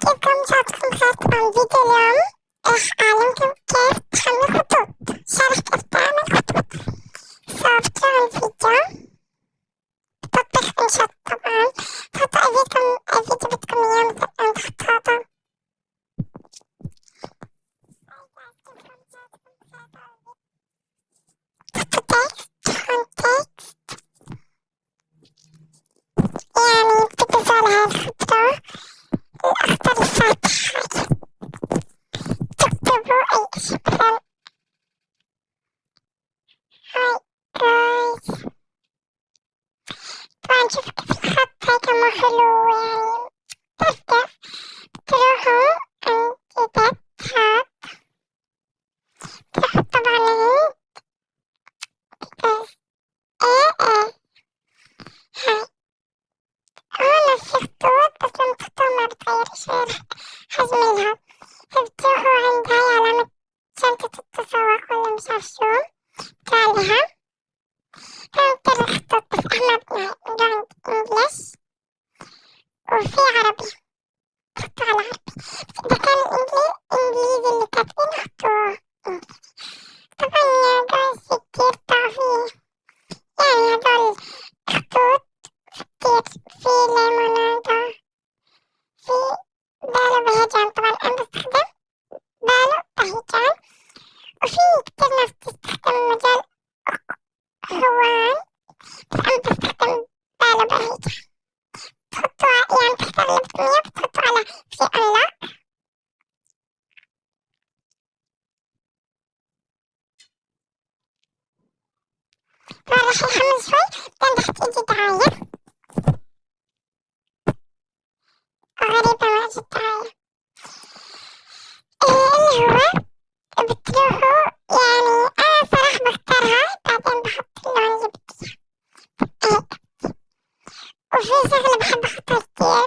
كيفكم؟ صحتكم بخير؟ طبعا فيديو اليوم راح أعلمكم كيف تخلي خطوط، شرح كيف تعمل خطوط. بتروحوا الفيديو بتطبخ إنشاء طبعا، تحطوا أي فيديو بدكم إياه، مثلا أنا تحط هذا. تحطوا تكست، يعني بتدوسوا على هاي الخطوة الأخضر الفاتح، تكتبوا أي إشي مثلا هاي جايز. طبعا شوفوا كيف الخط هيك مو حلو، يعني تعرف كيف. بتروحوا عند إيديت هاد، بتروحوا طبعا لهيك بس ايه هاي هون في خطوط، بس لما تحطوها ما بتغير شي حجم الها. فبتروحوا عند هاي علامة شنطة التسوق ولا مش عارف شو تاليها، فممكن الخطوط بس احنا بنروح عند انجلش وفي عربي، تحطوا على عربي. بس إذا كان الإنجليزي اللي كاتبينه حطوه إنجليزي. طبعا يا جايز كتير ضعفيه، يعني هدول خطوط كتير. في ليمونادو، في بالو بهجان، طبعا أنا بستخدم بالو بهجان، وفي كتير ناس بتستخدم مجال هوان، بس أنا بستخدم بالو بهجان. بتحطوا يعني بتختاروا اللي بدكم إياه، بتحطوا على في unlock. طبعا رح يحمل شوي، بعدين رح تيجي دعاية غريبة، ما اجت دعاية اللي هو بتروحوا، يعني أنا صراحة بختار هاي، بعدين بحط اللون اللي بدي إياه هيك. وفي شغلة بحب أحطها كتير